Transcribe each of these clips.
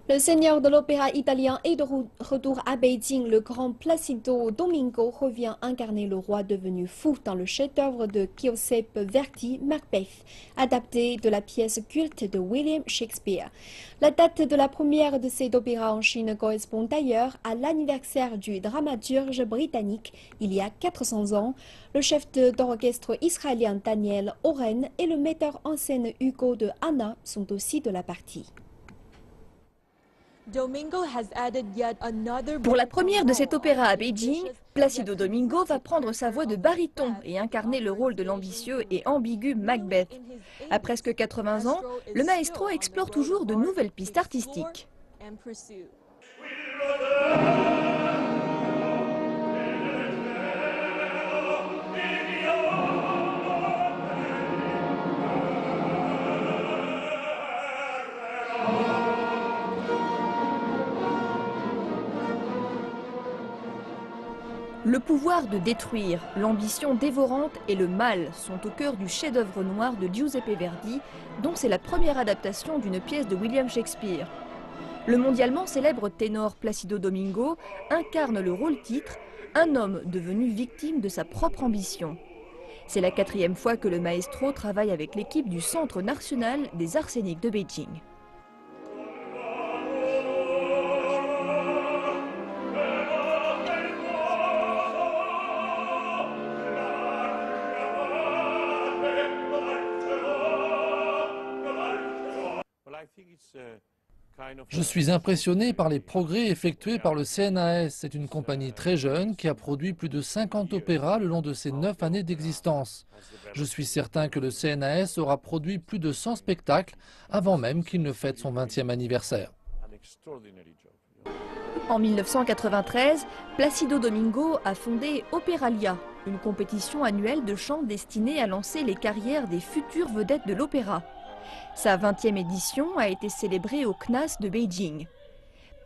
Le seigneur de l'opéra italien est de retour à Beijing. Le grand Placido Domingo revient incarner le roi devenu fou dans le chef-d'œuvre de Giuseppe Verdi, Macbeth, adapté de la pièce culte de William Shakespeare. La date de la première de cet opéra en Chine correspond d'ailleurs à l'anniversaire du dramaturge britannique il y a 400 ans. Le chef d'orchestre israélien Daniel Oren et le metteur en scène Hugo de Hanna sont aussi de la partie. Pour la première de cet opéra à Beijing, Placido Domingo va prendre sa voix de baryton et incarner le rôle de l'ambitieux et ambigu Macbeth. À presque 80 ans, le maestro explore toujours de nouvelles pistes artistiques. Le pouvoir de détruire, l'ambition dévorante et le mal sont au cœur du chef-d'œuvre noir de Giuseppe Verdi, dont c'est la première adaptation d'une pièce de William Shakespeare. Le mondialement célèbre ténor Placido Domingo incarne le rôle-titre, un homme devenu victime de sa propre ambition. C'est la 4e fois que le maestro travaille avec l'équipe du Centre national des arts scéniques de Beijing. Je suis impressionné par les progrès effectués par le CNAS. C'est une compagnie très jeune qui a produit plus de 50 opéras le long de ses 9 années d'existence. Je suis certain que le CNAS aura produit plus de 100 spectacles avant même qu'il ne fête son 20e anniversaire. En 1993, Placido Domingo a fondé Opéralia, une compétition annuelle de chant destinée à lancer les carrières des futures vedettes de l'opéra. Sa 20e édition a été célébrée au CNAS de Beijing.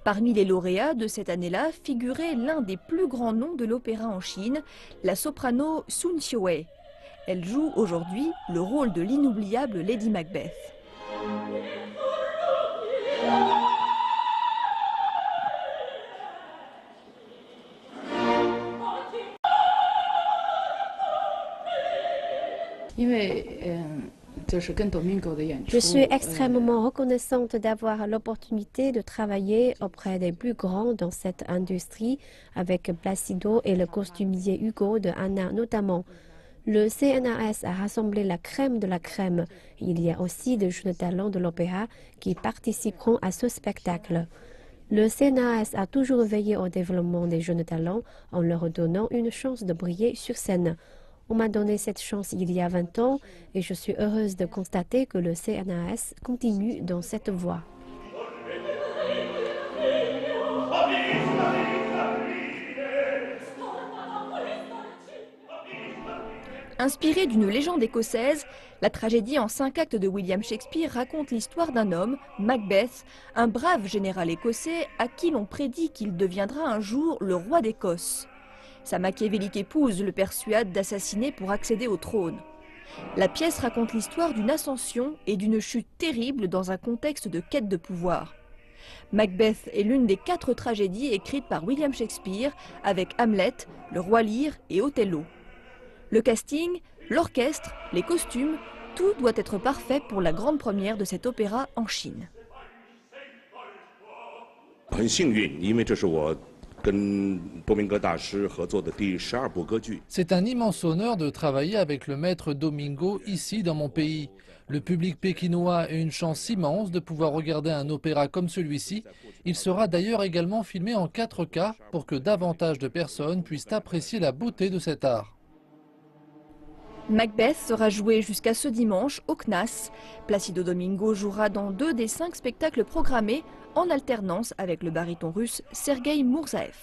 Parmi les lauréats de cette année-là figurait l'un des plus grands noms de l'opéra en Chine, la soprano Sun Xiuwei. Elle joue aujourd'hui le rôle de l'inoubliable Lady Macbeth. Je suis extrêmement reconnaissante d'avoir l'opportunité de travailler auprès des plus grands dans cette industrie avec Placido et le costumier Hugo de Hanna notamment. Le CNAS a rassemblé la crème de la crème. Il y a aussi de jeunes talents de l'opéra qui participeront à ce spectacle. Le CNAS a toujours veillé au développement des jeunes talents en leur donnant une chance de briller sur scène. On m'a donné cette chance il y a 20 ans et je suis heureuse de constater que le CNAS continue dans cette voie. Inspirée d'une légende écossaise, la tragédie en 5 actes de William Shakespeare raconte l'histoire d'un homme, Macbeth, un brave général écossais à qui l'on prédit qu'il deviendra un jour le roi d'Écosse. Sa machiavélique épouse le persuade d'assassiner pour accéder au trône. La pièce raconte l'histoire d'une ascension et d'une chute terrible dans un contexte de quête de pouvoir. Macbeth est l'une des 4 tragédies écrites par William Shakespeare avec Hamlet, le roi Lear et Othello. Le casting, l'orchestre, les costumes, tout doit être parfait pour la grande première de cet opéra en Chine. C'est un immense honneur de travailler avec le maître Domingo ici dans mon pays. Le public pékinois a une chance immense de pouvoir regarder un opéra comme celui-ci. Il sera d'ailleurs également filmé en 4K pour que davantage de personnes puissent apprécier la beauté de cet art. Macbeth sera joué jusqu'à ce dimanche au CNAS. Placido Domingo jouera dans 2 des 5 spectacles programmés en alternance avec le baryton russe Sergueï Mourzaev.